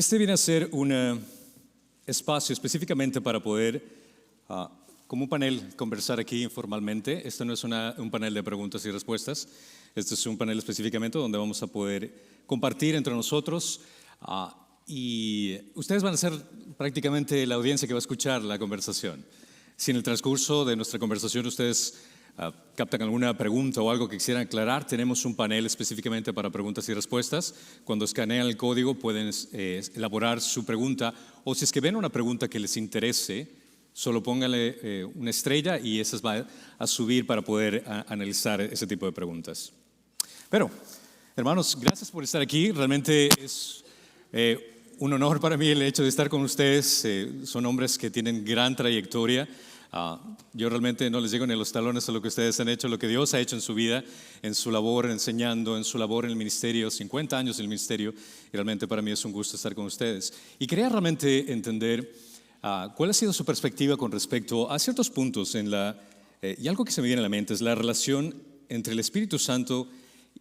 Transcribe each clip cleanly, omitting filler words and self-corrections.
Este viene a ser un espacio específicamente para poder, como un panel, conversar aquí informalmente. Esto no es un panel de preguntas y respuestas. Este es un panel específicamente donde vamos a poder compartir entre nosotros y ustedes van a ser prácticamente la audiencia que va a escuchar la conversación. Si en el transcurso de nuestra conversación ustedes captan alguna pregunta o algo que quisieran aclarar, tenemos un panel específicamente para preguntas y respuestas. Cuando escanean el código pueden elaborar su pregunta, o si es que ven una pregunta que les interese, solo pónganle una estrella y esa va a subir para poder analizar ese tipo de preguntas. Pero, hermanos, gracias por estar aquí. Realmente es un honor para mí el hecho de estar con ustedes. Son hombres que tienen gran trayectoria. Yo realmente no les llego ni a los talones a lo que ustedes han hecho, lo que Dios ha hecho en su vida, en su labor enseñando, en su labor en el ministerio, 50 años en el ministerio, y realmente para mí es un gusto estar con ustedes. Y quería realmente entender cuál ha sido su perspectiva con respecto a ciertos puntos y algo que se me viene a la mente es la relación entre el Espíritu Santo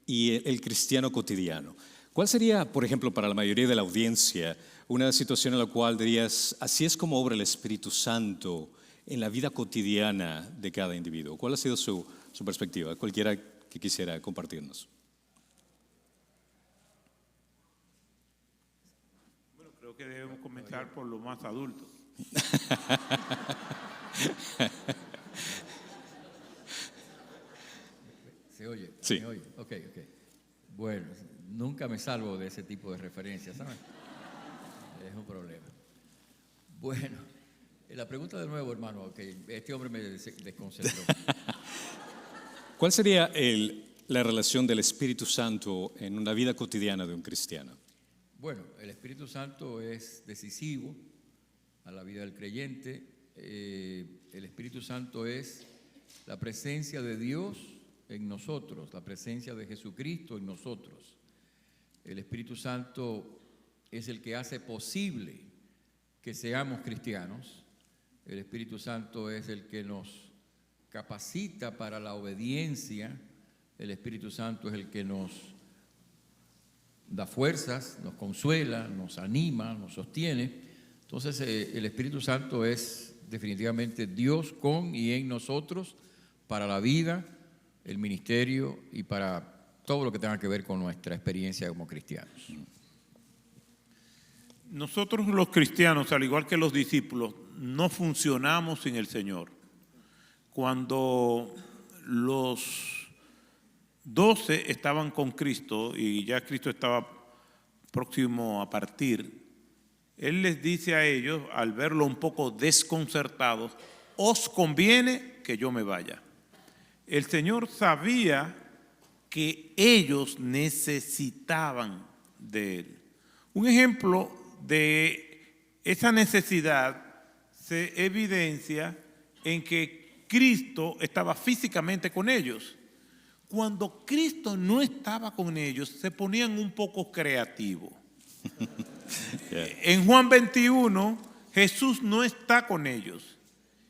y el cristiano cotidiano. ¿Cuál sería, por ejemplo, para la mayoría de la audiencia, una situación en la cual dirías, así es como obra el Espíritu Santo en la vida cotidiana de cada individuo? ¿Cuál ha sido su perspectiva? Cualquiera que quisiera compartirnos. Bueno, creo que debemos comenzar por lo más adulto. ¿Se oye? Sí. ¿Se oye? Ok. Bueno, nunca me salvo de ese tipo de referencias, ¿saben? Es un problema. Bueno, la pregunta de nuevo, hermano, okay, este hombre me desconcentró. ¿Cuál sería la relación del Espíritu Santo en una vida cotidiana de un cristiano? Bueno, el Espíritu Santo es decisivo a la vida del creyente. El Espíritu Santo es la presencia de Dios en nosotros, la presencia de Jesucristo en nosotros. El Espíritu Santo es el que hace posible que seamos cristianos. El Espíritu Santo es el que nos capacita para la obediencia. El Espíritu Santo es el que nos da fuerzas, nos consuela, nos anima, nos sostiene. Entonces, el Espíritu Santo es definitivamente Dios con y en nosotros para la vida, el ministerio y para todo lo que tenga que ver con nuestra experiencia como cristianos. Nosotros los cristianos, al igual que los discípulos, no funcionamos sin el Señor. Cuando los 12 estaban con Cristo y ya Cristo estaba próximo a partir, Él les dice a ellos, al verlo un poco desconcertados, os conviene que yo me vaya. El Señor sabía que ellos necesitaban de Él. Un ejemplo de esa necesidad se evidencia en que Cristo estaba físicamente con ellos. Cuando Cristo no estaba con ellos, se ponían un poco creativos. En Juan 21, Jesús no está con ellos.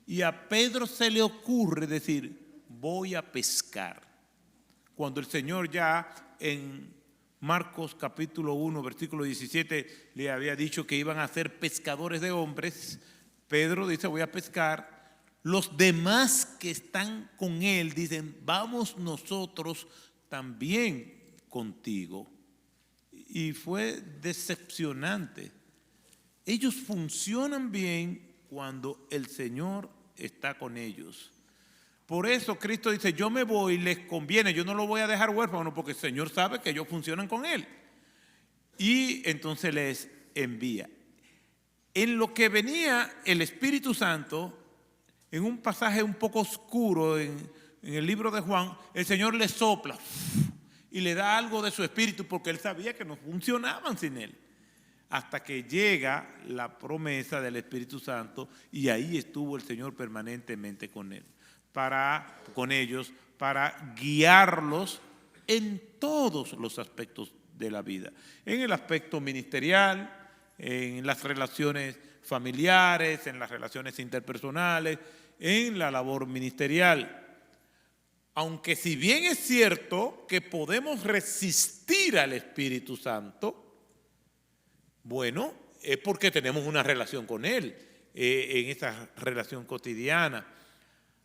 Y a Pedro se le ocurre decir, voy a pescar. Cuando el Señor ya en Marcos capítulo 1, versículo 17, le había dicho que iban a ser pescadores de hombres, Pedro dice, voy a pescar. Los demás que están con él dicen, vamos nosotros también contigo. Y fue decepcionante. Ellos funcionan bien cuando el Señor está con ellos. Por eso Cristo dice, yo me voy, les conviene, yo no lo voy a dejar huérfano porque el Señor sabe que ellos funcionan con Él. Y entonces les envía. En lo que venía el Espíritu Santo, en un pasaje un poco oscuro en el libro de Juan, el Señor les sopla y le da algo de su Espíritu porque Él sabía que no funcionaban sin Él. Hasta que llega la promesa del Espíritu Santo y ahí estuvo el Señor permanentemente con ellos, para guiarlos en todos los aspectos de la vida. En el aspecto ministerial, en las relaciones familiares, en las relaciones interpersonales, en la labor ministerial. Aunque si bien es cierto que podemos resistir al Espíritu Santo, Bueno, es porque tenemos una relación con Él, en esta relación cotidiana.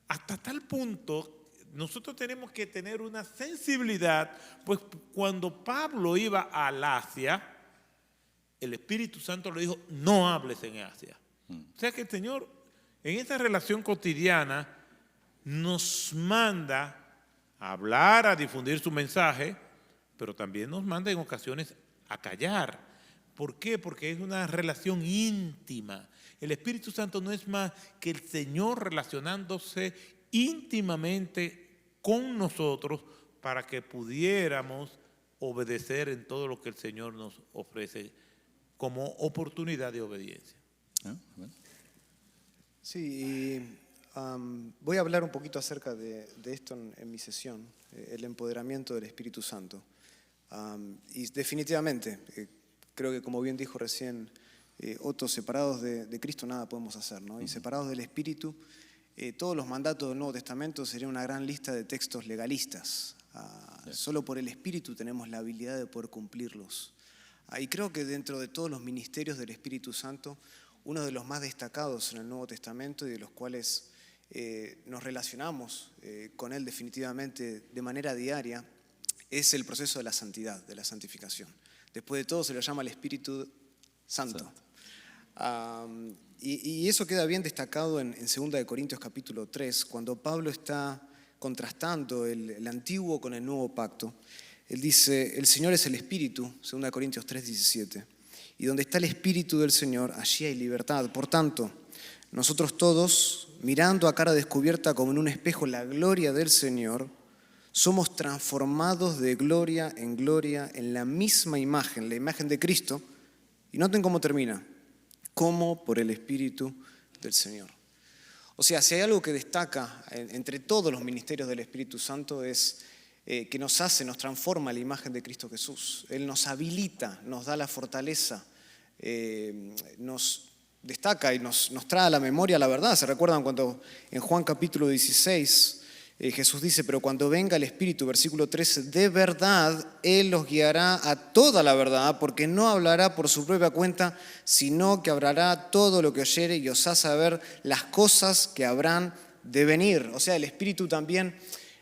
Hasta tal punto, nosotros tenemos que tener una sensibilidad, pues cuando Pablo iba al Asia, el Espíritu Santo le dijo, no hables en Asia. O sea que el Señor, en esta relación cotidiana, nos manda a hablar, a difundir su mensaje, pero también nos manda en ocasiones a callar. ¿Por qué? Porque es una relación íntima. El Espíritu Santo no es más que el Señor relacionándose íntimamente con nosotros para que pudiéramos obedecer en todo lo que el Señor nos ofrece como oportunidad de obediencia. Sí, voy a hablar un poquito acerca de esto en mi sesión, el empoderamiento del Espíritu Santo. Y definitivamente, creo que como bien dijo recién Otto, separados de Cristo nada podemos hacer, ¿no? Y separados del Espíritu, todos los mandatos del Nuevo Testamento serían una gran lista de textos legalistas. Solo por el Espíritu tenemos la habilidad de poder cumplirlos. Y creo que dentro de todos los ministerios del Espíritu Santo, uno de los más destacados en el Nuevo Testamento y de los cuales nos relacionamos con Él definitivamente de manera diaria, es el proceso de la santidad, de la santificación. Después de todo se lo llama el Espíritu Santo. Y eso queda bien destacado en 2 Corintios capítulo 3, cuando Pablo está contrastando el antiguo con el nuevo pacto. Él dice, el Señor es el Espíritu, 2 Corintios 3, 17. Y donde está el Espíritu del Señor, allí hay libertad. Por tanto, nosotros todos, mirando a cara descubierta como en un espejo la gloria del Señor, somos transformados de gloria en la misma imagen, la imagen de Cristo. Y noten cómo termina, como por el Espíritu del Señor. O sea, si hay algo que destaca entre todos los ministerios del Espíritu Santo es que nos transforma a la imagen de Cristo Jesús. Él nos habilita, nos da la fortaleza, nos destaca y nos trae a la memoria la verdad. ¿Se recuerdan cuando en Juan capítulo 16 Jesús dice, pero cuando venga el Espíritu, versículo 13, de verdad Él los guiará a toda la verdad, porque no hablará por su propia cuenta, sino que hablará todo lo que oyere y os hará saber las cosas que habrán de venir. O sea, el Espíritu también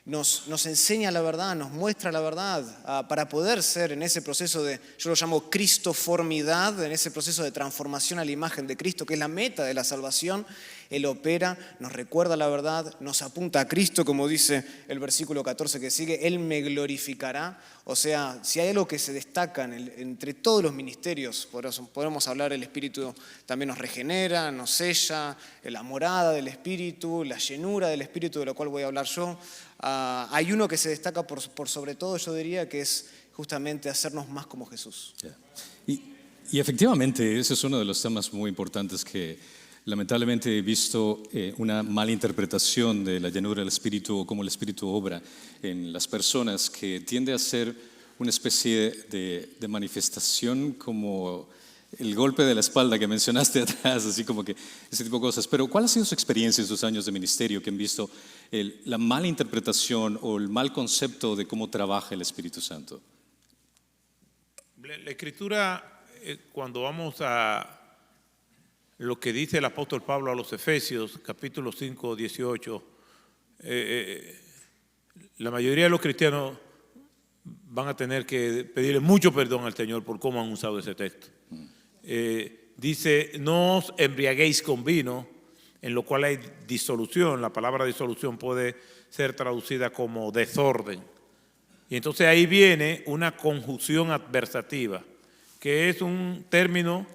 nos enseña la verdad, nos muestra la verdad para poder ser en ese proceso de, yo lo llamo cristoformidad, en ese proceso de transformación a la imagen de Cristo, que es la meta de la salvación. Él opera, nos recuerda la verdad, nos apunta a Cristo, como dice el versículo 14 que sigue, Él me glorificará. O sea, si hay algo que se destaca entre todos los ministerios, podemos hablar, el Espíritu también nos regenera, nos sella, la morada del Espíritu, la llenura del Espíritu, de lo cual voy a hablar yo. Hay uno que se destaca por sobre todo, yo diría, que es justamente hacernos más como Jesús. Y efectivamente, ese es uno de los temas muy importantes que lamentablemente he visto una mala interpretación de la llenura del Espíritu o cómo el Espíritu obra en las personas, que tiende a ser una especie de manifestación como el golpe de la espalda que mencionaste atrás, así como que ese tipo de cosas. Pero ¿cuál ha sido su experiencia en sus años de ministerio que han visto la mala interpretación o el mal concepto de cómo trabaja el Espíritu Santo? La Escritura, cuando vamos a lo que dice el apóstol Pablo a los Efesios, capítulo 5, 18, la mayoría de los cristianos van a tener que pedirle mucho perdón al Señor por cómo han usado ese texto. Dice, no os embriaguéis con vino, en lo cual hay disolución. La palabra disolución puede ser traducida como desorden. Y entonces ahí viene una conjunción adversativa, que es un término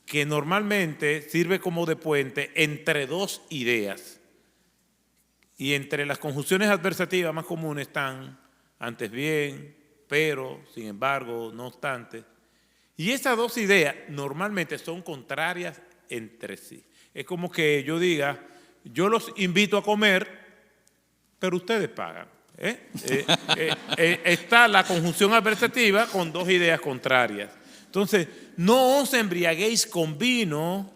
que normalmente sirve como de puente entre dos ideas. Y entre las conjunciones adversativas más comunes están antes bien, pero, sin embargo, no obstante. Y esas dos ideas normalmente son contrarias entre sí. Es como que yo diga, yo los invito a comer, pero ustedes pagan. Está la conjunción adversativa con dos ideas contrarias. Entonces, no os embriaguéis con vino,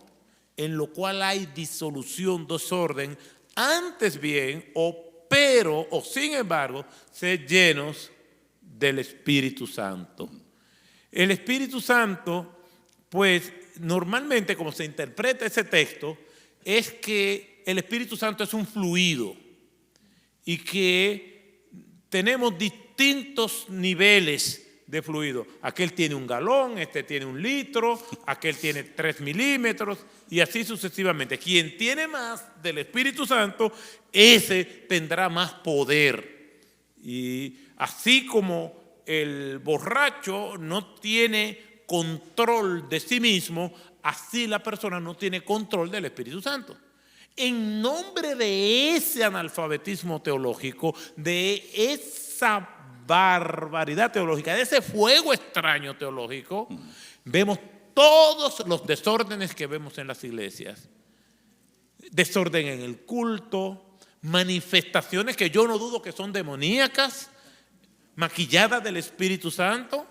en lo cual hay disolución, desorden, antes bien, pero, o sin embargo, sed llenos del Espíritu Santo. El Espíritu Santo Pues normalmente como se interpreta ese texto es que el Espíritu Santo es un fluido y que tenemos distintos niveles de fluido. Aquel tiene 1 galón, este tiene 1 litro, aquel tiene 3 milímetros y así sucesivamente. Quien tiene más del Espíritu Santo, ese tendrá más poder. Y así como el borracho no tiene control de sí mismo, así la persona no tiene control del Espíritu Santo. En nombre de ese analfabetismo teológico, de esa barbaridad teológica, de ese fuego extraño teológico, vemos todos los desórdenes que vemos en las iglesias. Desorden en el culto, manifestaciones que yo no dudo que son demoníacas, maquilladas del Espíritu Santo,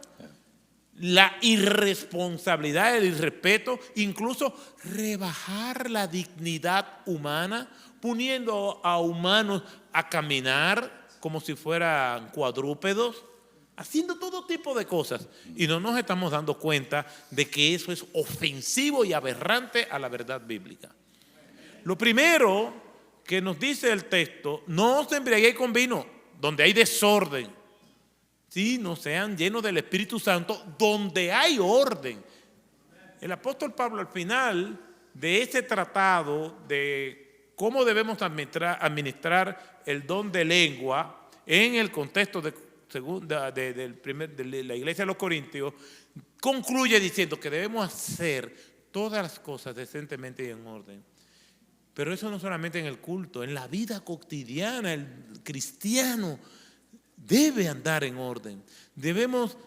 la irresponsabilidad, el irrespeto, incluso rebajar la dignidad humana, poniendo a humanos a caminar como si fueran cuadrúpedos, haciendo todo tipo de cosas. Y no nos estamos dando cuenta de que eso es ofensivo y aberrante a la verdad bíblica. Lo primero que nos dice el texto, no os embriaguéis con vino, donde hay desorden. Sí, no sean llenos del Espíritu Santo, donde hay orden. El apóstol Pablo al final de ese tratado de cómo debemos administrar el don de lengua en el contexto de la iglesia de los Corintios, concluye diciendo que debemos hacer todas las cosas decentemente y en orden. Pero eso no solamente en el culto, en la vida cotidiana, el cristiano debe andar en orden. Debemos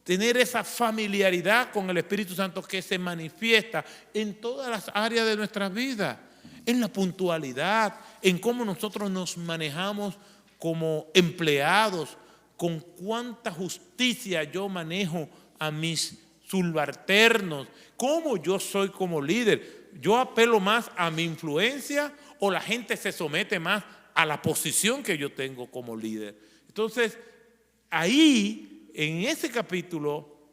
tener esa familiaridad con el Espíritu Santo que se manifiesta en todas las áreas de nuestra vida, en la puntualidad, en cómo nosotros nos manejamos como empleados, con cuánta justicia yo manejo a mis subalternos, cómo yo soy como líder. ¿Yo apelo más a mi influencia o la gente se somete más a la posición que yo tengo como líder? Entonces, ahí, en ese capítulo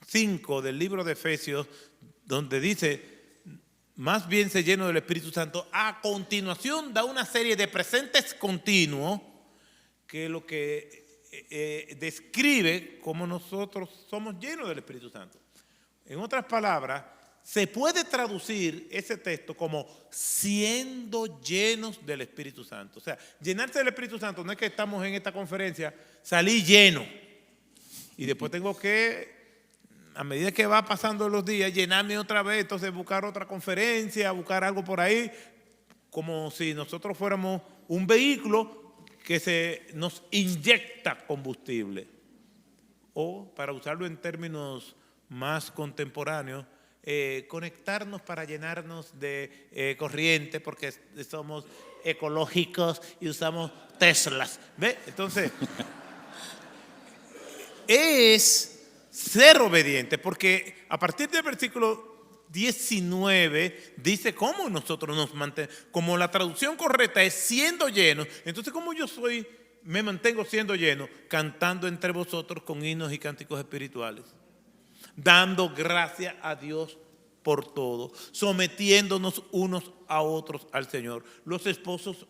5 del libro de Efesios, donde dice, más bien se lleno del Espíritu Santo, a continuación da una serie de presentes continuos que lo que describe cómo nosotros somos llenos del Espíritu Santo. En otras palabras, se puede traducir ese texto como siendo llenos del Espíritu Santo. O sea, llenarse del Espíritu Santo no es que estamos en esta conferencia, salí lleno y después tengo que, a medida que va pasando los días, llenarme otra vez, entonces buscar otra conferencia, buscar algo por ahí, como si nosotros fuéramos un vehículo que se nos inyecta combustible. O, para usarlo en términos más contemporáneos, conectarnos para llenarnos de corriente porque somos ecológicos y usamos Teslas. ¿Ve? Entonces, es ser obediente, porque a partir del versículo 19 dice cómo nosotros nos mantenemos, como la traducción correcta es siendo llenos. Entonces, ¿cómo yo me mantengo siendo lleno? Cantando entre vosotros con himnos y cánticos espirituales, dando gracias a Dios por todo, sometiéndonos unos a otros al Señor. Los esposos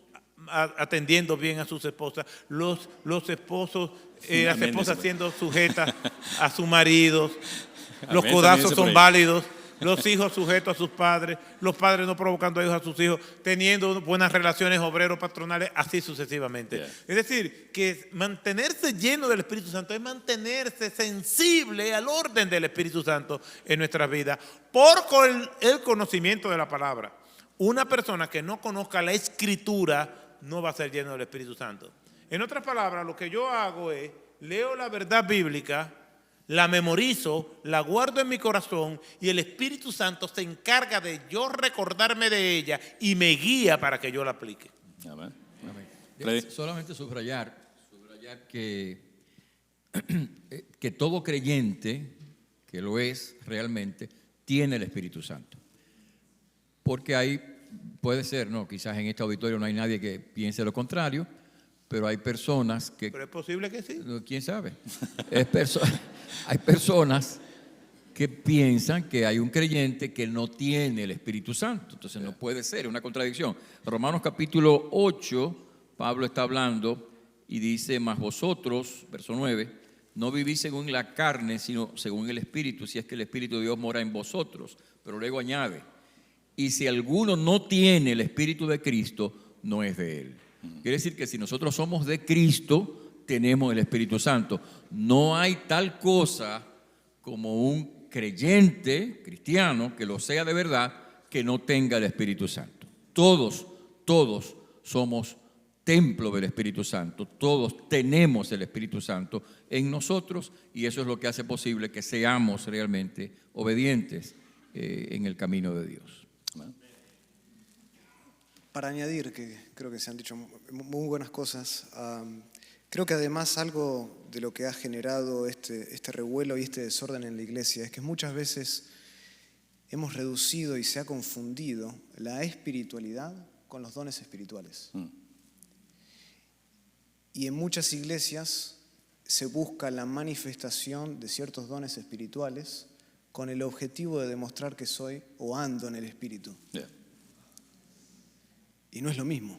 atendiendo bien a sus esposas, los esposos, las esposas siendo sujetas a sus maridos, los codazos son válidos, los hijos sujetos a sus padres, los padres no provocando a hijos a sus hijos, teniendo buenas relaciones obreros patronales, así sucesivamente. Yeah. Es decir, que mantenerse lleno del Espíritu Santo es mantenerse sensible al orden del Espíritu Santo en nuestras vidas por el conocimiento de la palabra. Una persona que no conozca la Escritura no va a ser lleno del Espíritu Santo. En otras palabras, lo que yo hago es, leo la verdad bíblica, la memorizo, la guardo en mi corazón y el Espíritu Santo se encarga de yo recordarme de ella y me guía para que yo la aplique. Amén. Amén. Solamente subrayar que todo creyente, que lo es realmente, tiene el Espíritu Santo. Porque puede ser, no, quizás en este auditorio no hay nadie que piense lo contrario, pero hay personas que... Pero es posible que sí. ¿Quién sabe? Hay personas que piensan que hay un creyente que no tiene el Espíritu Santo. Entonces no puede ser, es una contradicción. Romanos capítulo 8, Pablo está hablando y dice, mas vosotros, verso 9, no vivís según la carne, sino según el Espíritu, si es que el Espíritu de Dios mora en vosotros. Pero luego añade, y si alguno no tiene el Espíritu de Cristo, no es de él. Quiere decir que si nosotros somos de Cristo, tenemos el Espíritu Santo. No hay tal cosa como un creyente cristiano que lo sea de verdad que no tenga el Espíritu Santo. Todos somos templo del Espíritu Santo. Todos tenemos el Espíritu Santo en nosotros y eso es lo que hace posible que seamos realmente obedientes en el camino de Dios. Para añadir, que creo que se han dicho muy buenas cosas, creo que además algo de lo que ha generado este revuelo y este desorden en la iglesia es que muchas veces hemos reducido y se ha confundido la espiritualidad con los dones espirituales. Y en muchas iglesias se busca la manifestación de ciertos dones espirituales con el objetivo de demostrar que soy o ando en el Espíritu. Yeah. Y no es lo mismo.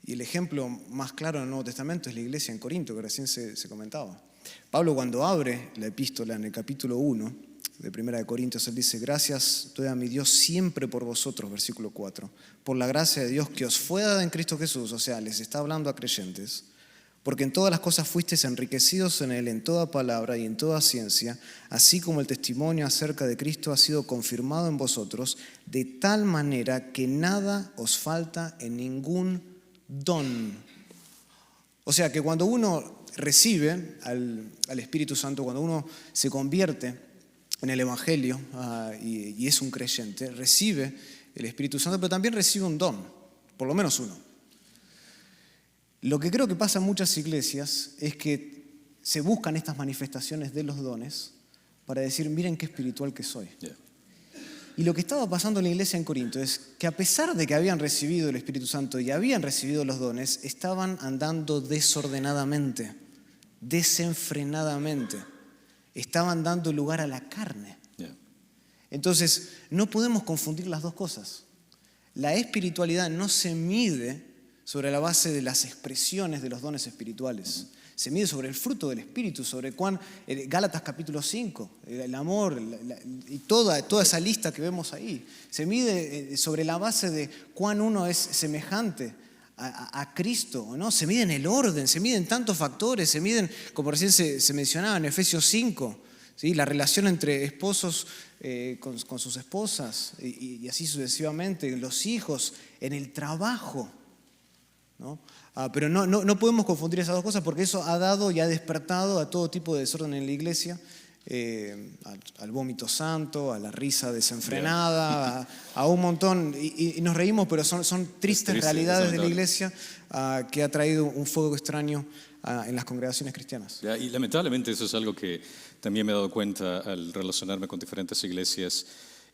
Y el ejemplo más claro en el Nuevo Testamento es la iglesia en Corinto, que recién se comentaba. Pablo, cuando abre la epístola en el capítulo 1 de 1 de Corintios, él dice, gracias doy a mi Dios siempre por vosotros, versículo 4, por la gracia de Dios que os fue dada en Cristo Jesús, o sea, les está hablando a creyentes, porque en todas las cosas fuisteis enriquecidos en Él, en toda palabra y en toda ciencia, así como el testimonio acerca de Cristo ha sido confirmado en vosotros, de tal manera que nada os falta en ningún don. O sea, que cuando uno recibe al Espíritu Santo, cuando uno se convierte en el Evangelio y es un creyente, recibe el Espíritu Santo, pero también recibe un don, por lo menos uno. Lo que creo que pasa en muchas iglesias es que se buscan estas manifestaciones de los dones para decir, miren qué espiritual que soy. Yeah. Y lo que estaba pasando en la iglesia en Corinto es que a pesar de que habían recibido el Espíritu Santo y habían recibido los dones, estaban andando desordenadamente, desenfrenadamente. Estaban dando lugar a la carne. Yeah. Entonces, no podemos confundir las dos cosas. La espiritualidad no se mide sobre la base de las expresiones de los dones espirituales. Se mide sobre el fruto del Espíritu, sobre Gálatas capítulo 5, el amor y toda esa lista que vemos ahí. Se mide sobre la base de cuán uno es semejante a Cristo, ¿no? Se mide en el orden, se miden tantos factores, se miden, como recién se mencionaba en Efesios 5, ¿sí? La relación entre esposos con sus esposas y así sucesivamente, los hijos, en el trabajo, ¿no? Pero no podemos confundir esas dos cosas porque eso ha dado y ha despertado a todo tipo de desorden en la iglesia, al vómito santo, a la risa desenfrenada, a un montón, y nos reímos, pero son tristes realidades de la iglesia que ha traído un fuego extraño en las congregaciones cristianas. Y lamentablemente eso es algo que también me he dado cuenta al relacionarme con diferentes iglesias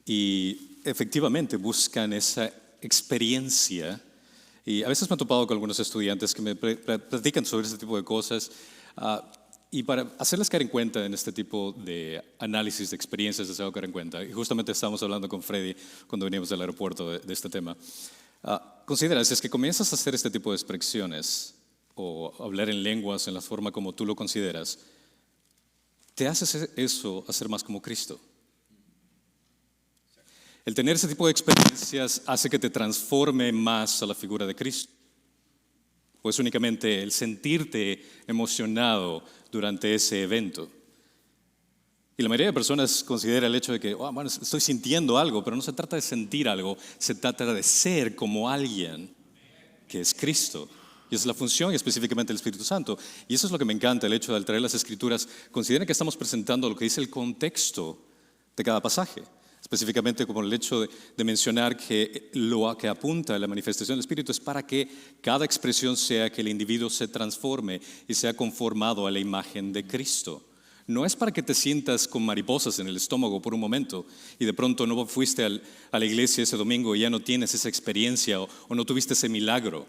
y efectivamente buscan esa experiencia. Y a veces me he topado con algunos estudiantes que me platican sobre este tipo de cosas y para hacerles caer en cuenta en este tipo de análisis de experiencias les hago caer en cuenta. Y justamente estábamos hablando con Freddy cuando veníamos del aeropuerto de este tema. Considera, si es que comienzas a hacer este tipo de expresiones o hablar en lenguas en la forma como tú lo consideras, te haces eso a ser más como Cristo. El tener ese tipo de experiencias hace que te transforme más a la figura de Cristo. Pues únicamente el sentirte emocionado durante ese evento. Y la mayoría de personas considera el hecho de que, bueno, estoy sintiendo algo, pero no se trata de sentir algo, se trata de ser como alguien que es Cristo. Y esa es la función y específicamente el Espíritu Santo. Y eso es lo que me encanta, el hecho de al traer las Escrituras. Consideren que estamos presentando lo que dice el contexto de cada pasaje. Específicamente como el hecho de mencionar que lo que apunta a la manifestación del Espíritu es para que cada expresión sea que el individuo se transforme y sea conformado a la imagen de Cristo. No es para que te sientas con mariposas en el estómago por un momento y de pronto no fuiste a la iglesia ese domingo y ya no tienes esa experiencia o no tuviste ese milagro.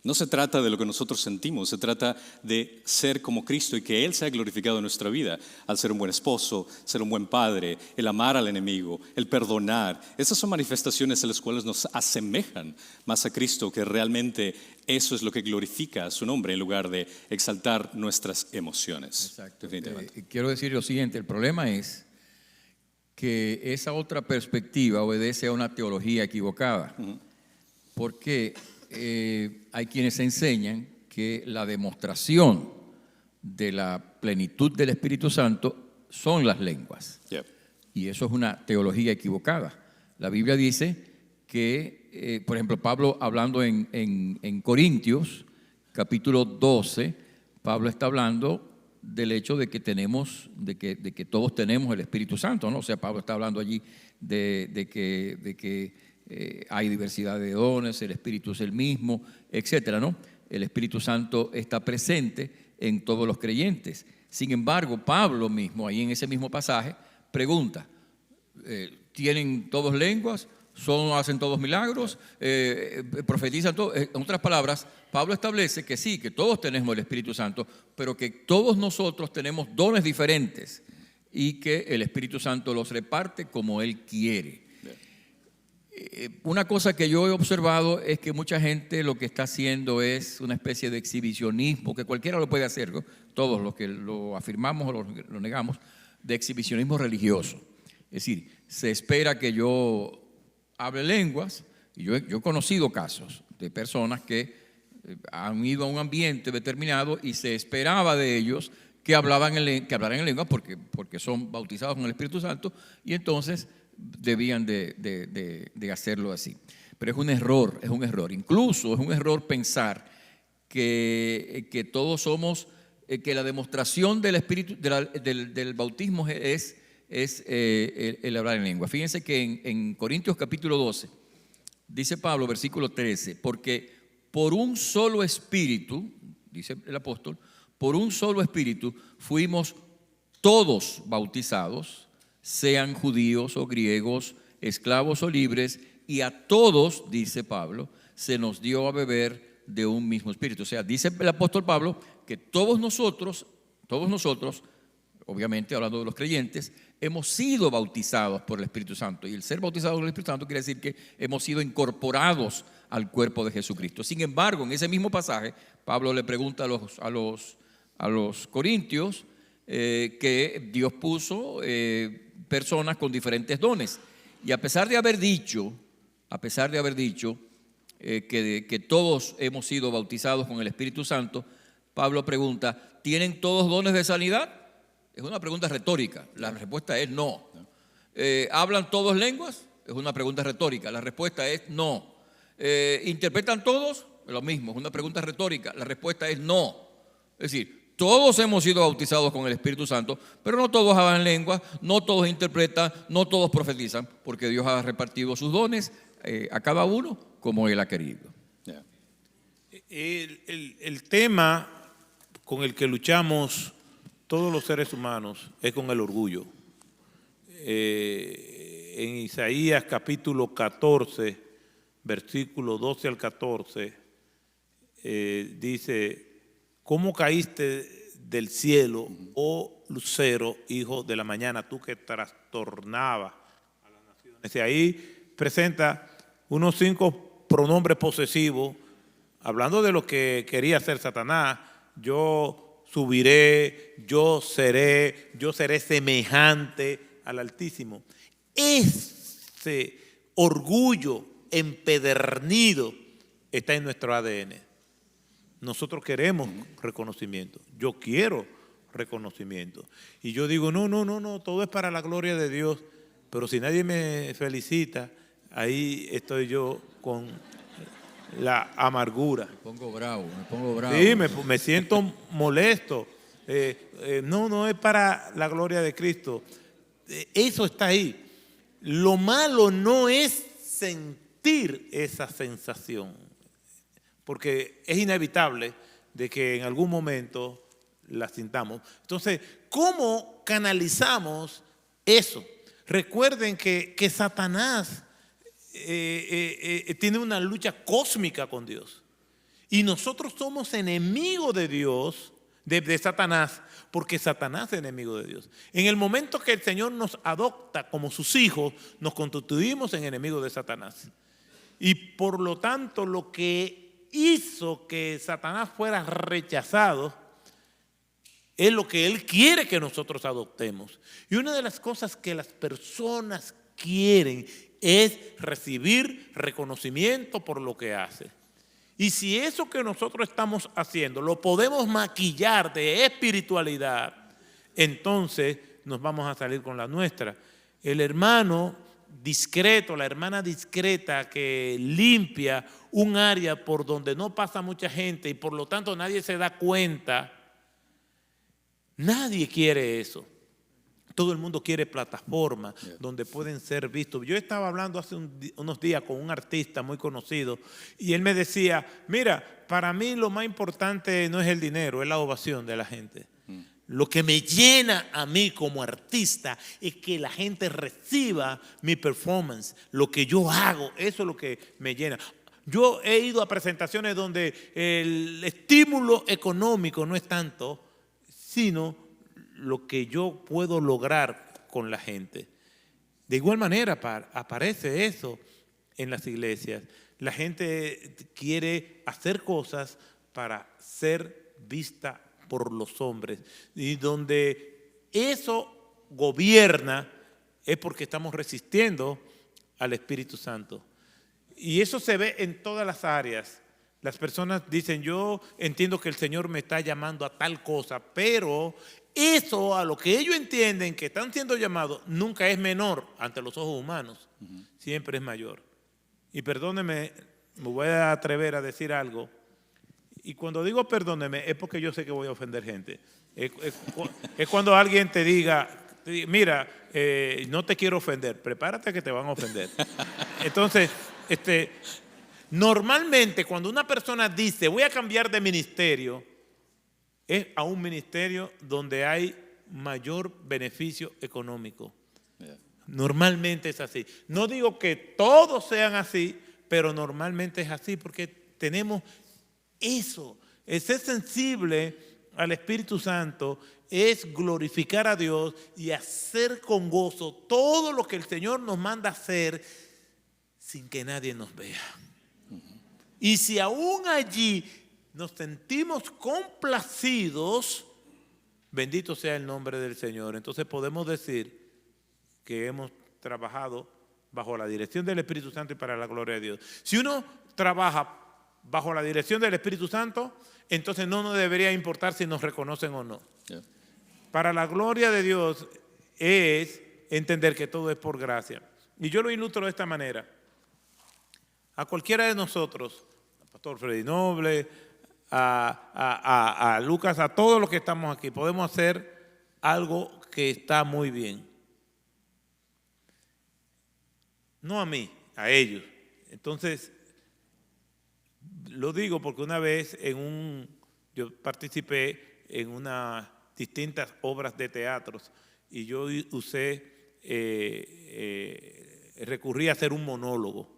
No se trata de lo que nosotros sentimos, se trata de ser como Cristo y que Él sea glorificado en nuestra vida, al ser un buen esposo, ser un buen padre, el amar al enemigo, el perdonar. Esas son manifestaciones en las cuales nos asemejan más a Cristo, que realmente eso es lo que glorifica a su nombre en lugar de exaltar nuestras emociones. Exacto. Definitivamente. Quiero decir lo siguiente, el problema es que esa otra perspectiva obedece a una teología equivocada, porque hay quienes enseñan que la demostración de la plenitud del Espíritu Santo son las lenguas. Yeah. Y eso es una teología equivocada. La Biblia dice que, por ejemplo, Pablo hablando en Corintios, capítulo 12, Pablo está hablando del hecho de que tenemos, de que todos tenemos el Espíritu Santo, ¿no? O sea, Pablo está hablando allí de que hay diversidad de dones, el Espíritu es el mismo, etcétera, ¿no? El Espíritu Santo está presente en todos los creyentes. Sin embargo, Pablo mismo, ahí en ese mismo pasaje, pregunta, ¿tienen todos lenguas? ¿Hacen todos milagros? ¿Profetizan todos? En otras palabras, Pablo establece que sí, que todos tenemos el Espíritu Santo, pero que todos nosotros tenemos dones diferentes y que el Espíritu Santo los reparte como Él quiere. Una cosa que yo he observado es que mucha gente lo que está haciendo es una especie de exhibicionismo, que cualquiera lo puede hacer, ¿no? Todos los que lo afirmamos o lo negamos, de exhibicionismo religioso. Es decir, se espera que yo hable lenguas, y yo he conocido casos de personas que han ido a un ambiente determinado y se esperaba de ellos que hablaran en lenguas porque son bautizados con el Espíritu Santo y entonces debían de hacerlo así. Pero es un error. Incluso es un error pensar que todos somos, que la demostración del Espíritu, del bautismo es el hablar en lengua. Fíjense que en Corintios capítulo 12, dice Pablo, versículo 13, porque por un solo espíritu, dice el apóstol, por un solo espíritu fuimos todos bautizados, sean judíos o griegos, esclavos o libres, y a todos, dice Pablo, se nos dio a beber de un mismo espíritu. O sea, dice el apóstol Pablo que todos nosotros, obviamente hablando de los creyentes, hemos sido bautizados por el Espíritu Santo. Y el ser bautizados por el Espíritu Santo quiere decir que hemos sido incorporados al cuerpo de Jesucristo. Sin embargo, en ese mismo pasaje, Pablo le pregunta a los corintios que Dios puso personas con diferentes dones. Y a pesar de haber dicho que todos hemos sido bautizados con el Espíritu Santo, Pablo pregunta, ¿tienen todos dones de sanidad? Es una pregunta retórica. La respuesta es no. ¿Hablan todos lenguas? Es una pregunta retórica. La respuesta es no. ¿Interpretan todos? Lo mismo, es una pregunta retórica. La respuesta es no. Es decir, todos hemos sido bautizados con el Espíritu Santo, pero no todos hablan lenguas, no todos interpretan, no todos profetizan, porque Dios ha repartido sus dones a cada uno como Él ha querido. Yeah. El tema con el que luchamos todos los seres humanos es con el orgullo. En Isaías capítulo 14, versículo 12 al 14, dice, ¿cómo caíste del cielo, oh lucero, hijo de la mañana, tú que trastornabas a las naciones? Y ahí presenta unos 5 pronombres posesivos, hablando de lo que quería hacer Satanás. Yo subiré, yo seré semejante al Altísimo. Ese orgullo empedernido está en nuestro ADN. Nosotros queremos reconocimiento. Yo quiero reconocimiento. Y yo digo, no, todo es para la gloria de Dios. Pero si nadie me felicita, ahí estoy yo con la amargura. Me pongo bravo. Sí, me siento molesto. No es para la gloria de Cristo. Eso está ahí. Lo malo no es sentir esa sensación, porque es inevitable de que en algún momento la sintamos. Entonces, ¿cómo canalizamos eso? Recuerden que Satanás tiene una lucha cósmica con Dios. Y nosotros somos enemigos de Dios, de Satanás, porque Satanás es enemigo de Dios. En el momento que el Señor nos adopta como sus hijos, nos constituimos en enemigos de Satanás. Y por lo tanto, lo que hizo que Satanás fuera rechazado es lo que él quiere que nosotros adoptemos. Y una de las cosas que las personas quieren es recibir reconocimiento por lo que hace. Y si eso que nosotros estamos haciendo lo podemos maquillar de espiritualidad, entonces nos vamos a salir con la nuestra. El hermano discreto, la hermana discreta que limpia un área por donde no pasa mucha gente y por lo tanto nadie se da cuenta, nadie quiere eso. Todo el mundo quiere plataformas donde pueden ser vistos. Yo estaba hablando hace unos días con un artista muy conocido y él me decía, mira, para mí lo más importante no es el dinero, es la ovación de la gente. Lo que me llena a mí como artista es que la gente reciba mi performance, lo que yo hago, eso es lo que me llena. Yo he ido a presentaciones donde el estímulo económico no es tanto, sino lo que yo puedo lograr con la gente. De igual manera aparece eso en las iglesias. La gente quiere hacer cosas para ser vista por los hombres. Y donde eso gobierna es porque estamos resistiendo al Espíritu Santo. Y eso se ve en todas las áreas. Las personas dicen, yo entiendo que el Señor me está llamando a tal cosa, pero eso a lo que ellos entienden que están siendo llamados nunca es menor ante los ojos humanos, siempre es mayor. Y perdóneme, me voy a atrever a decir algo, y cuando digo perdóneme es porque yo sé que voy a ofender gente. Es cuando alguien te diga, mira, no te quiero ofender, prepárate que te van a ofender. Entonces, normalmente cuando una persona dice voy a cambiar de ministerio, es a un ministerio donde hay mayor beneficio económico. Normalmente es así. No digo que todos sean así, pero normalmente es así porque tenemos eso. El ser sensible al Espíritu Santo es glorificar a Dios y hacer con gozo todo lo que el Señor nos manda hacer sin que nadie nos vea. Y si aún allí nos sentimos complacidos, bendito sea el nombre del Señor. Entonces podemos decir que hemos trabajado bajo la dirección del Espíritu Santo y para la gloria de Dios. Si uno trabaja bajo la dirección del Espíritu Santo, entonces no nos debería importar si nos reconocen o no. Para la gloria de Dios es entender que todo es por gracia. Y yo lo ilustro de esta manera. A cualquiera de nosotros, al pastor Freddy Noble, a Lucas, a todos los que estamos aquí, podemos hacer algo que está muy bien. No a mí, a ellos. Entonces, lo digo porque una vez yo participé en unas distintas obras de teatros y yo recurrí a hacer un monólogo.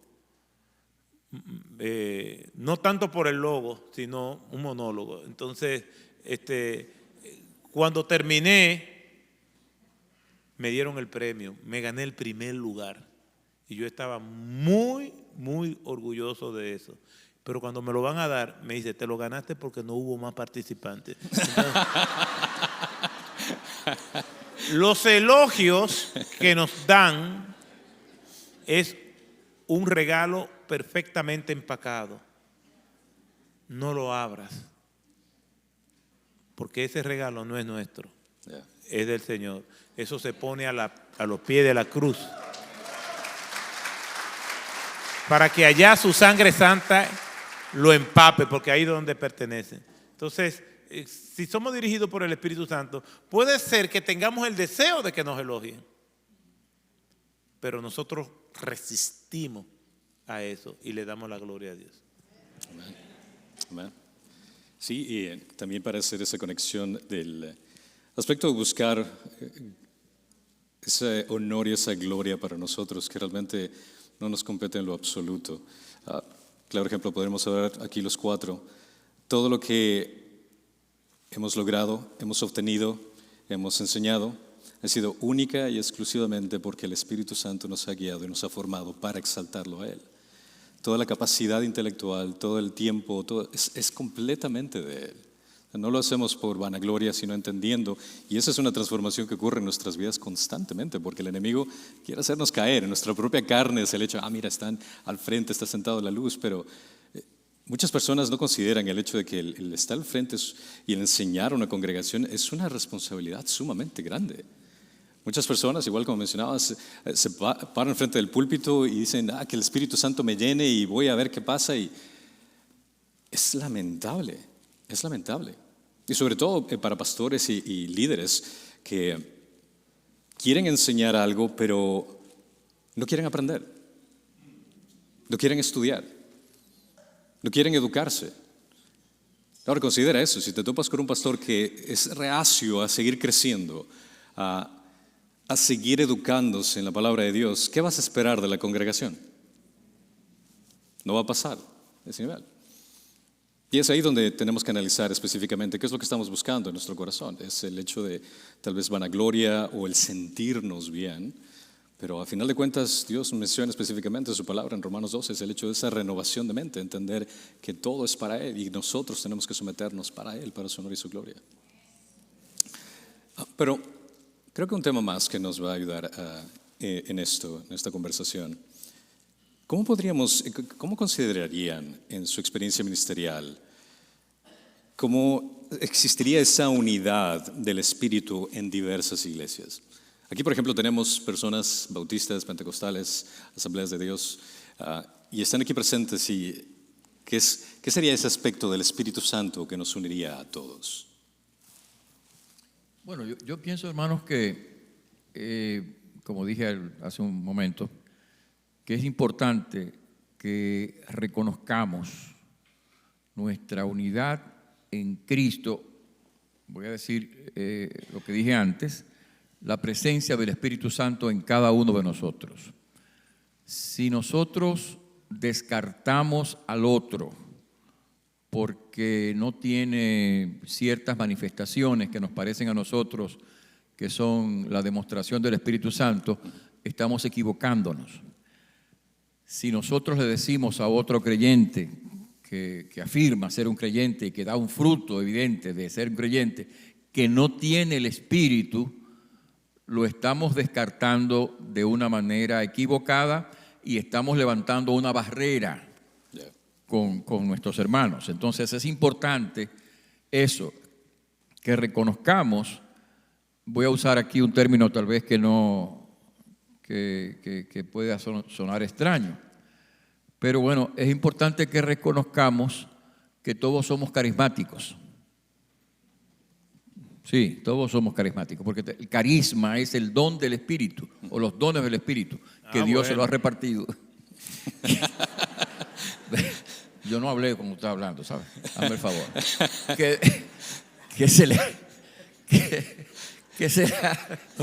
No tanto por el logo, sino un monólogo. Entonces, cuando terminé, me dieron el premio, me gané el primer lugar. Y yo estaba muy, muy orgulloso de eso. Pero cuando me lo van a dar, me dice, te lo ganaste porque no hubo más participantes. Entonces, los elogios que nos dan es un regalo perfectamente empacado. No lo abras, porque ese regalo no es nuestro, es del Señor. Eso se pone a los pies de la cruz para que allá su sangre santa lo empape, porque ahí es donde pertenece. Entonces, si somos dirigidos por el Espíritu Santo, puede ser que tengamos el deseo de que nos elogien, pero nosotros resistimos a eso y le damos la gloria a Dios. Amén. Amén. Sí, y también para hacer esa conexión del aspecto de buscar ese honor y esa gloria para nosotros que realmente no nos compete en lo absoluto. claro ejemplo, podremos hablar aquí los cuatro. Todo lo que hemos logrado, hemos obtenido, hemos enseñado, ha sido única y exclusivamente porque el Espíritu Santo nos ha guiado y nos ha formado para exaltarlo a Él. Toda la capacidad intelectual, todo el tiempo, todo es completamente de Él. No lo hacemos por vanagloria, sino entendiendo. Y esa es una transformación que ocurre en nuestras vidas constantemente, porque el enemigo quiere hacernos caer. En nuestra propia carne es el hecho, mira, están al frente, está sentado en la luz, pero muchas personas no consideran el hecho de que el estar al frente y el enseñar a una congregación es una responsabilidad sumamente grande. Muchas personas, igual como mencionabas, se paran frente del púlpito y dicen, que el Espíritu Santo me llene y voy a ver qué pasa. Y es lamentable, es lamentable. Y sobre todo para pastores y líderes que quieren enseñar algo, pero no quieren aprender, no quieren estudiar, no quieren educarse. Ahora considera eso, si te topas con un pastor que es reacio a seguir creciendo, a seguir educándose en la palabra de Dios, ¿qué vas a esperar de la congregación? No va a pasar ese nivel. Y es ahí donde tenemos que analizar específicamente qué es lo que estamos buscando en nuestro corazón. Es el hecho de tal vez vanagloria o el sentirnos bien, pero a final de cuentas Dios menciona específicamente su palabra en Romanos 12, es el hecho de esa renovación de mente, entender que todo es para Él y nosotros tenemos que someternos para Él, para su honor y su gloria. Pero creo que un tema más que nos va a ayudar en esta conversación. ¿Cómo considerarían en su experiencia ministerial cómo existiría esa unidad del Espíritu en diversas iglesias? Aquí, por ejemplo, tenemos personas bautistas, pentecostales, asambleas de Dios, y están aquí presentes. Y ¿qué sería ese aspecto del Espíritu Santo que nos uniría a todos? Bueno, yo pienso, hermanos, que, como dije hace un momento, que es importante que reconozcamos nuestra unidad en Cristo. Voy a decir lo que dije antes, la presencia del Espíritu Santo en cada uno de nosotros. Si nosotros descartamos al otro porque no tiene ciertas manifestaciones que nos parecen a nosotros que son la demostración del Espíritu Santo, estamos equivocándonos. Si nosotros le decimos a otro creyente que afirma ser un creyente y que da un fruto evidente de ser un creyente, que no tiene el Espíritu, lo estamos descartando de una manera equivocada y estamos levantando una barrera con nuestros hermanos. Entonces es importante eso, que reconozcamos. Voy a usar aquí un término tal vez que pueda sonar extraño, pero bueno, es importante que reconozcamos que todos somos carismáticos. Sí, todos somos carismáticos, porque el carisma es el don del Espíritu, o los dones del Espíritu, que Dios se lo ha repartido. Yo no hablé como usted hablando, ¿sabes? Hazme el favor.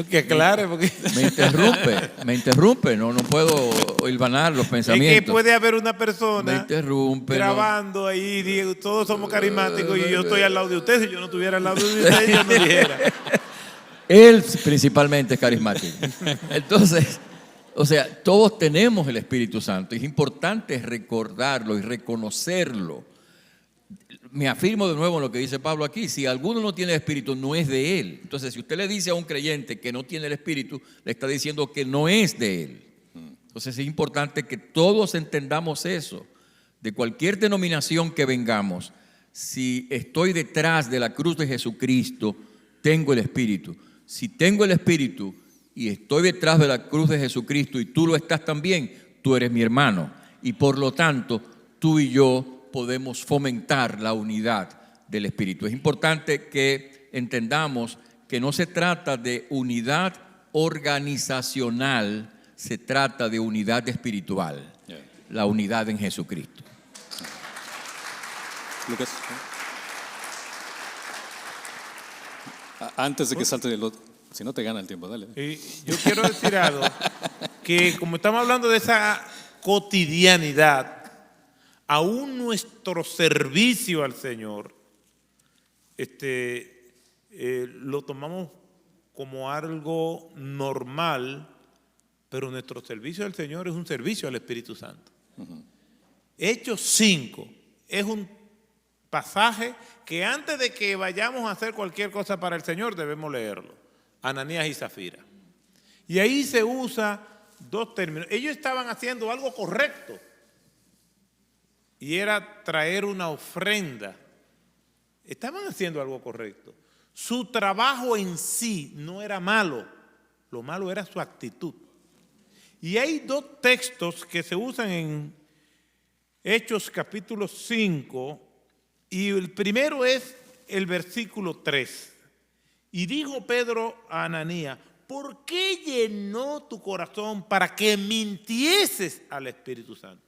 Que aclare, porque Me interrumpe, no puedo hilvanar los pensamientos. es que puede haber una Me persona interrumpe. grabando ahí, Diego, todos somos carismáticos y yo estoy al lado de usted. Si yo no estuviera al lado de usted, yo no dijera. Él principalmente es carismático. Entonces, o sea, todos tenemos el Espíritu Santo. Es importante recordarlo y reconocerlo. Me afirmo de nuevo en lo que dice Pablo aquí. Si alguno no tiene el Espíritu, no es de él. Entonces, si usted le dice a un creyente que no tiene el Espíritu, le está diciendo que no es de él. Entonces, es importante que todos entendamos eso. De cualquier denominación que vengamos, si estoy detrás de la cruz de Jesucristo, tengo el Espíritu. Si tengo el Espíritu y estoy detrás de la cruz de Jesucristo y tú lo estás también, tú eres mi hermano. Y por lo tanto, tú y yo podemos fomentar la unidad del Espíritu. Es importante que entendamos que no se trata de unidad organizacional, se trata de unidad espiritual, la unidad en Jesucristo. Lucas. Antes de que salte del otro, si no te gana el tiempo, dale. Yo quiero decir algo, que como estamos hablando de esa cotidianidad, aún nuestro servicio al Señor, lo tomamos como algo normal, pero nuestro servicio al Señor es un servicio al Espíritu Santo. Hechos 5 es un pasaje que antes de que vayamos a hacer cualquier cosa para el Señor debemos leerlo. Ananías y Zafira. Y ahí se usa dos términos. Ellos estaban haciendo algo correcto y era traer una ofrenda. Estaban haciendo algo correcto. Su trabajo en sí no era malo, lo malo era su actitud. Y hay dos textos que se usan en Hechos capítulo 5, y el primero es el versículo 3. Y dijo Pedro a Ananías: ¿por qué llenó tu corazón para que mintieses al Espíritu Santo?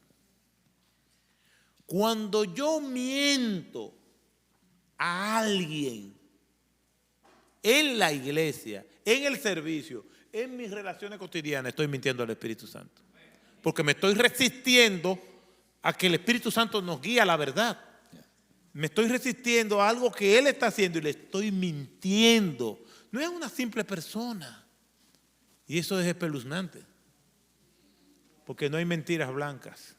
Cuando yo miento a alguien en la iglesia, en el servicio, en mis relaciones cotidianas, estoy mintiendo al Espíritu Santo. Porque me estoy resistiendo a que el Espíritu Santo nos guíe a la verdad. Me estoy resistiendo a algo que Él está haciendo y le estoy mintiendo. No es una simple persona. Y eso es espeluznante. Porque no hay mentiras blancas.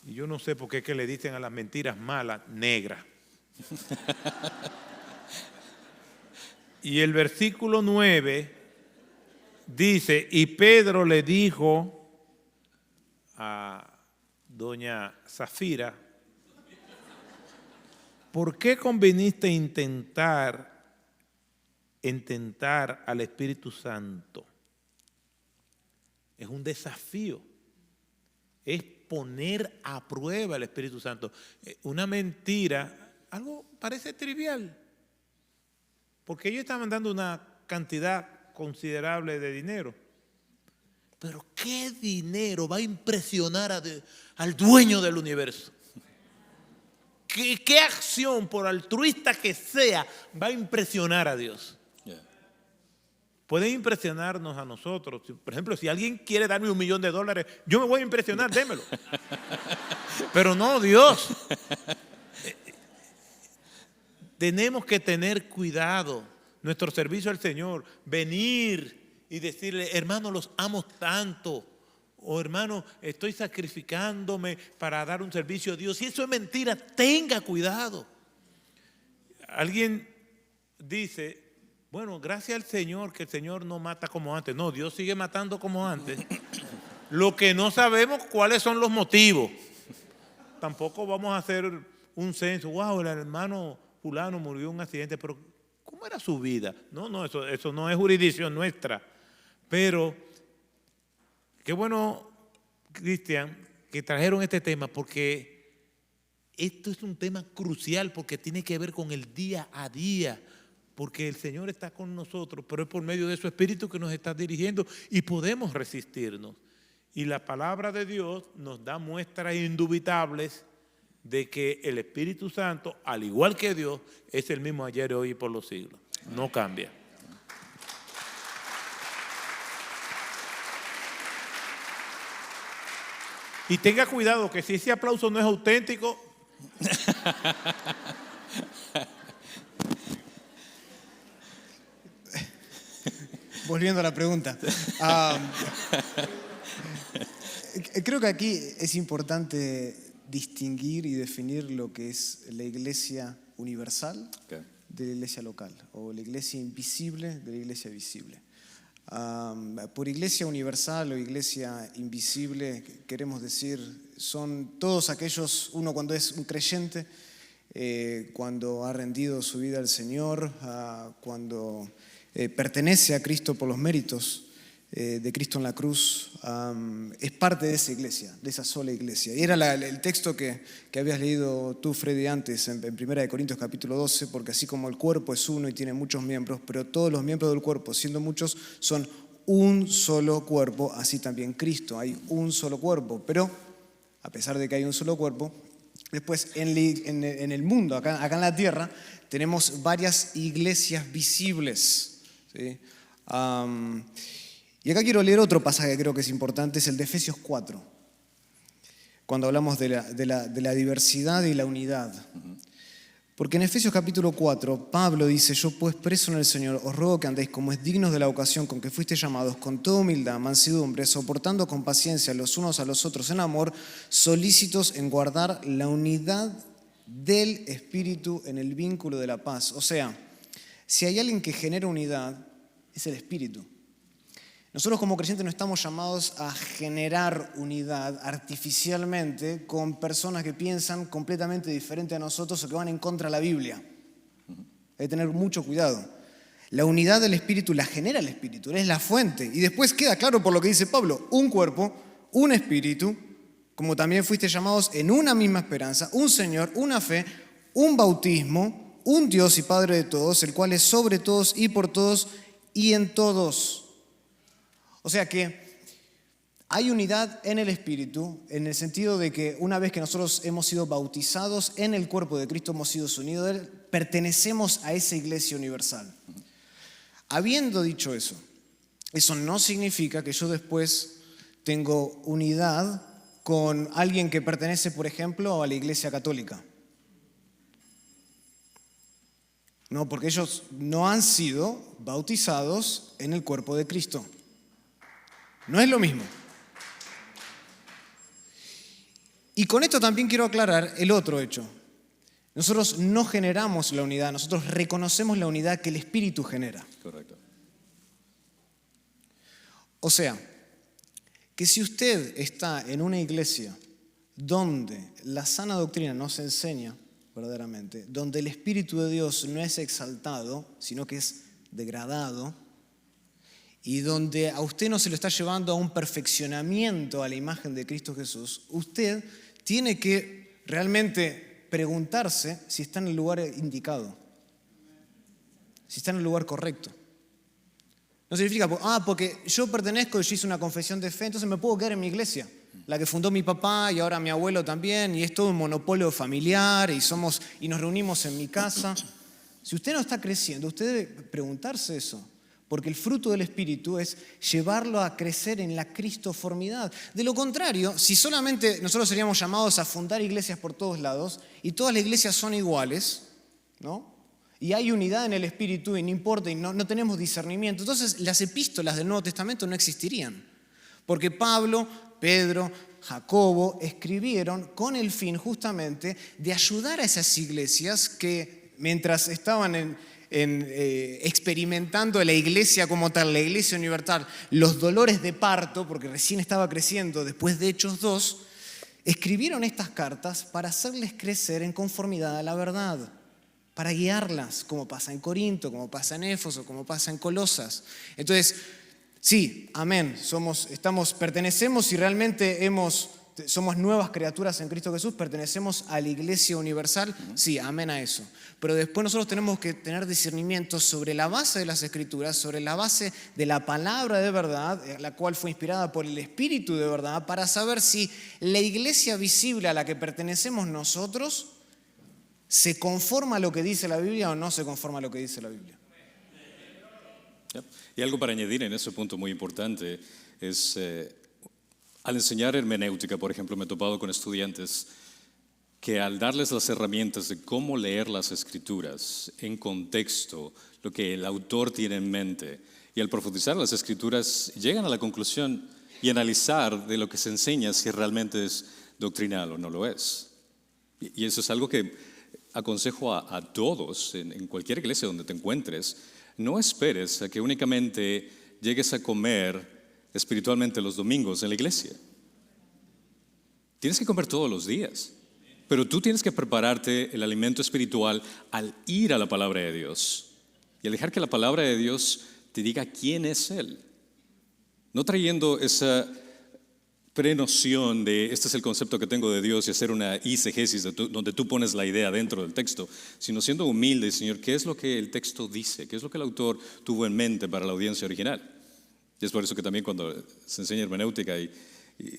Y yo no sé por qué es que le dicen a las mentiras malas negras. Y el versículo 9 dice: y Pedro le dijo a doña Zafira: ¿por qué conviniste intentar al Espíritu Santo? Es un desafío. Es poner a prueba el Espíritu Santo. Una mentira, algo parece trivial, porque ellos estaban dando una cantidad considerable de dinero. Pero ¿qué dinero va a impresionar al dueño del universo? ¿Qué acción, por altruista que sea, va a impresionar a Dios? Puede impresionarnos a nosotros. Por ejemplo, si alguien quiere darme $1 millón, yo me voy a impresionar, démelo. Pero no Dios. Tenemos que tener cuidado. Nuestro servicio al Señor, venir y decirle: hermano, los amo tanto. O hermano, estoy sacrificándome para dar un servicio a Dios. Si eso es mentira, tenga cuidado. Alguien dice: bueno, gracias al Señor que el Señor no mata como antes. No, Dios sigue matando como antes. Lo que no sabemos cuáles son los motivos. Tampoco vamos a hacer un censo. Wow, el hermano fulano murió en un accidente, pero ¿cómo era su vida? No, eso no es jurisdicción nuestra. Pero qué bueno, Cristian, que trajeron este tema, porque esto es un tema crucial, porque tiene que ver con el día a día. Porque el Señor está con nosotros, pero es por medio de su Espíritu que nos está dirigiendo y podemos resistirnos. Y la palabra de Dios nos da muestras indubitables de que el Espíritu Santo, al igual que Dios, es el mismo ayer, hoy y por los siglos. No cambia. Y tenga cuidado que si ese aplauso no es auténtico... Volviendo a la pregunta. Creo que aquí es importante distinguir y definir lo que es la iglesia universal de la iglesia local, o la iglesia invisible de la iglesia visible. Por iglesia universal o iglesia invisible queremos decir, son todos aquellos, uno cuando es un creyente, cuando ha rendido su vida al Señor, cuando pertenece a Cristo por los méritos de Cristo en la cruz, es parte de esa iglesia, de esa sola iglesia. Y era el texto que habías leído tú, Freddy, antes, en 1 Corintios capítulo 12, porque así como el cuerpo es uno y tiene muchos miembros, pero todos los miembros del cuerpo, siendo muchos, son un solo cuerpo, así también Cristo. Hay un solo cuerpo, pero a pesar de que hay un solo cuerpo, después en el mundo, acá en la tierra, tenemos varias iglesias visibles, ¿sí? Y acá quiero leer otro pasaje que creo que es importante, es el de Efesios 4. cuando hablamos de la diversidad y la unidad. Porque en Efesios capítulo 4, Pablo dice: yo pues preso en el Señor, os ruego que andéis como es dignos de la vocación con que fuisteis llamados, con toda humildad, mansedumbre, soportando con paciencia los unos a los otros en amor, solícitos en guardar la unidad del Espíritu en el vínculo de la paz. O sea, si hay alguien que genera unidad, es el Espíritu. Nosotros como creyentes no estamos llamados a generar unidad artificialmente con personas que piensan completamente diferente a nosotros o que van en contra de la Biblia. Hay que tener mucho cuidado. La unidad del Espíritu la genera el Espíritu, Él es la fuente. Y después queda claro por lo que dice Pablo: un cuerpo, un Espíritu, como también fuiste llamados en una misma esperanza, un Señor, una fe, un bautismo, un Dios y Padre de todos, el cual es sobre todos y por todos y en todos. O sea que hay unidad en el Espíritu, en el sentido de que una vez que nosotros hemos sido bautizados en el cuerpo de Cristo, hemos sido unidos a Él, pertenecemos a esa iglesia universal. Habiendo dicho eso, eso no significa que yo después tengo unidad con alguien que pertenece, por ejemplo, a la Iglesia Católica. No, porque ellos no han sido bautizados en el cuerpo de Cristo. No es lo mismo. Y con esto también quiero aclarar el otro hecho. Nosotros no generamos la unidad, nosotros reconocemos la unidad que el Espíritu genera. Correcto. O sea, que si usted está en una iglesia donde la sana doctrina no se enseña verdaderamente, donde el Espíritu de Dios no es exaltado, sino que es degradado, y donde a usted no se lo está llevando a un perfeccionamiento a la imagen de Cristo Jesús, usted tiene que realmente preguntarse si está en el lugar indicado, si está en el lugar correcto. No significa, porque yo pertenezco y yo hice una confesión de fe, entonces me puedo quedar en mi iglesia, la que fundó mi papá y ahora mi abuelo también, y es todo un monopolio familiar y nos reunimos en mi casa. Si usted no está creciendo, usted debe preguntarse eso. Porque el fruto del Espíritu es llevarlo a crecer en la cristoformidad. De lo contrario, si solamente nosotros seríamos llamados a fundar iglesias por todos lados y todas las iglesias son iguales, ¿no? Y hay unidad en el Espíritu y no importa y no tenemos discernimiento, entonces las epístolas del Nuevo Testamento no existirían. Porque Pablo, Pedro, Jacobo escribieron con el fin justamente de ayudar a esas iglesias que mientras estaban experimentando la iglesia como tal, la iglesia universal, los dolores de parto, porque recién estaba creciendo después de Hechos 2, escribieron estas cartas para hacerles crecer en conformidad a la verdad, para guiarlas, como pasa en Corinto, como pasa en Éfeso, como pasa en Colosas. Entonces, sí, amén, pertenecemos y realmente somos nuevas criaturas en Cristo Jesús, pertenecemos a la iglesia universal, sí, amén a eso. Pero después nosotros tenemos que tener discernimiento sobre la base de las Escrituras, sobre la base de la palabra de verdad, la cual fue inspirada por el Espíritu de verdad, para saber si la iglesia visible a la que pertenecemos nosotros se conforma a lo que dice la Biblia o no se conforma a lo que dice la Biblia. Y algo para añadir en ese punto muy importante es, al enseñar hermenéutica, por ejemplo, me he topado con estudiantes que al darles las herramientas de cómo leer las Escrituras en contexto, lo que el autor tiene en mente, y al profundizar las Escrituras, llegan a la conclusión y analizar de lo que se enseña si realmente es doctrinal o no lo es. Y eso es algo que aconsejo a todos, en cualquier iglesia donde te encuentres. No esperes a que únicamente llegues a comer espiritualmente los domingos en la iglesia. Tienes que comer todos los días, pero tú tienes que prepararte el alimento espiritual al ir a la palabra de Dios y al dejar que la palabra de Dios te diga quién es Él. No trayendo esa prenoción de este es el concepto que tengo de Dios y hacer una eisegesis donde tú pones la idea dentro del texto, sino siendo humilde, Señor, ¿qué es lo que el texto dice? ¿Qué es lo que el autor tuvo en mente para la audiencia original? Y es por eso que también cuando se enseña hermenéutica y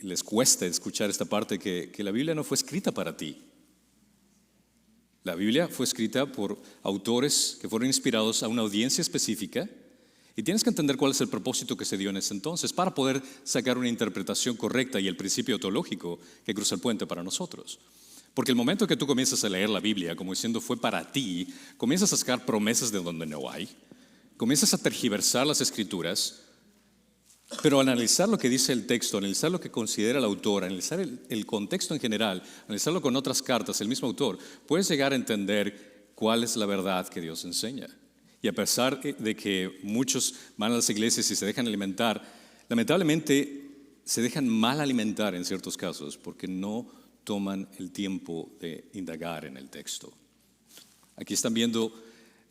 les cuesta escuchar esta parte que la Biblia no fue escrita para ti. La Biblia fue escrita por autores que fueron inspirados a una audiencia específica Y tienes que entender cuál es el propósito que se dio en ese entonces para poder sacar una interpretación correcta y el principio teológico que cruza el puente para nosotros. Porque el momento que tú comienzas a leer la Biblia como diciendo fue para ti, comienzas a sacar promesas de donde no hay, comienzas a tergiversar las escrituras, pero analizar lo que dice el texto, analizar lo que considera el autor, analizar el contexto en general, analizarlo con otras cartas, el mismo autor, puedes llegar a entender cuál es la verdad que Dios enseña. Y a pesar de que muchos van a las iglesias y se dejan alimentar, lamentablemente se dejan mal alimentar en ciertos casos porque no toman el tiempo de indagar en el texto. Aquí están viendo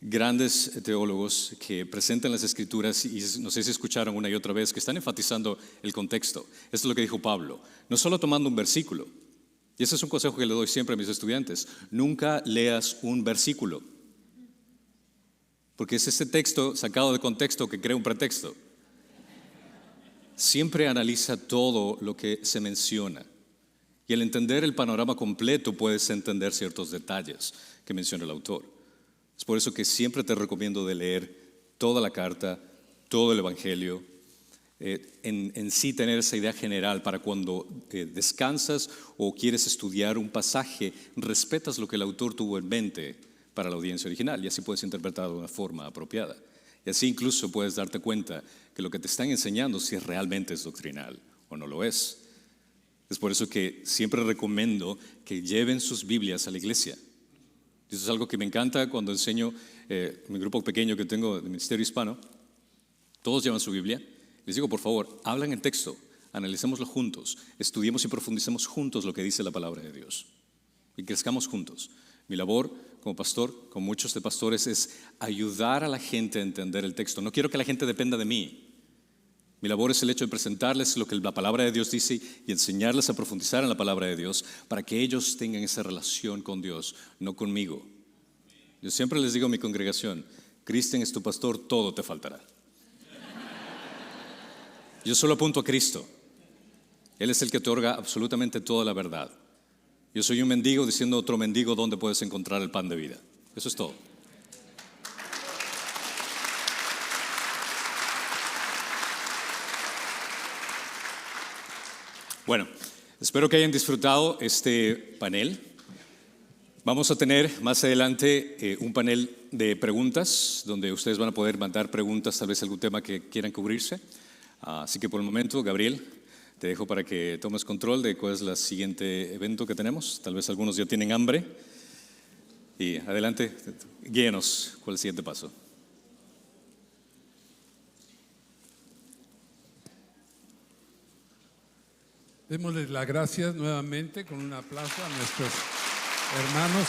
grandes teólogos que presentan las escrituras y no sé si escucharon una y otra vez que están enfatizando el contexto. Esto es lo que dijo Pablo, no solo tomando un versículo. Y ese es un consejo que le doy siempre a mis estudiantes. Nunca leas un versículo, porque es ese texto sacado de contexto que crea un pretexto. Siempre analiza todo lo que se menciona. Y al entender el panorama completo puedes entender ciertos detalles que menciona el autor. Es por eso que siempre te recomiendo de leer toda la carta, todo el Evangelio, en sí tener esa idea general para cuando descansas o quieres estudiar un pasaje, respetas lo que el autor tuvo en mente para la audiencia original y así puedes interpretarlo de una forma apropiada. Y así incluso puedes darte cuenta que lo que te están enseñando si realmente es doctrinal o no lo es. Es por eso que siempre recomiendo que lleven sus Biblias a la iglesia. Eso es algo que me encanta cuando enseño mi grupo pequeño que tengo de Ministerio Hispano. Todos llevan su Biblia. Les digo, por favor, hablan el texto, analicémoslo juntos, estudiemos y profundicemos juntos lo que dice la palabra de Dios y crezcamos juntos. Mi labor como pastor, con muchos de pastores, es ayudar a la gente a entender el texto. No quiero que la gente dependa de mí. Mi labor es el hecho de presentarles lo que la palabra de Dios dice y enseñarles a profundizar en la palabra de Dios para que ellos tengan esa relación con Dios, no conmigo. Yo siempre les digo a mi congregación, Cristian es tu pastor, todo te faltará. Yo solo apunto a Cristo. Él es el que otorga absolutamente toda la verdad. Yo soy un mendigo diciendo a otro mendigo dónde puedes encontrar el pan de vida. Eso es todo. Bueno, espero que hayan disfrutado este panel. Vamos a tener más adelante un panel de preguntas donde ustedes van a poder mandar preguntas, tal vez algún tema que quieran cubrirse. Así que por el momento, Gabriel, te dejo para que tomes control de cuál es el siguiente evento que tenemos. Tal vez algunos ya tienen hambre. Y adelante, guíenos cuál es el siguiente paso. Démosles las gracias nuevamente con un aplauso a nuestros hermanos.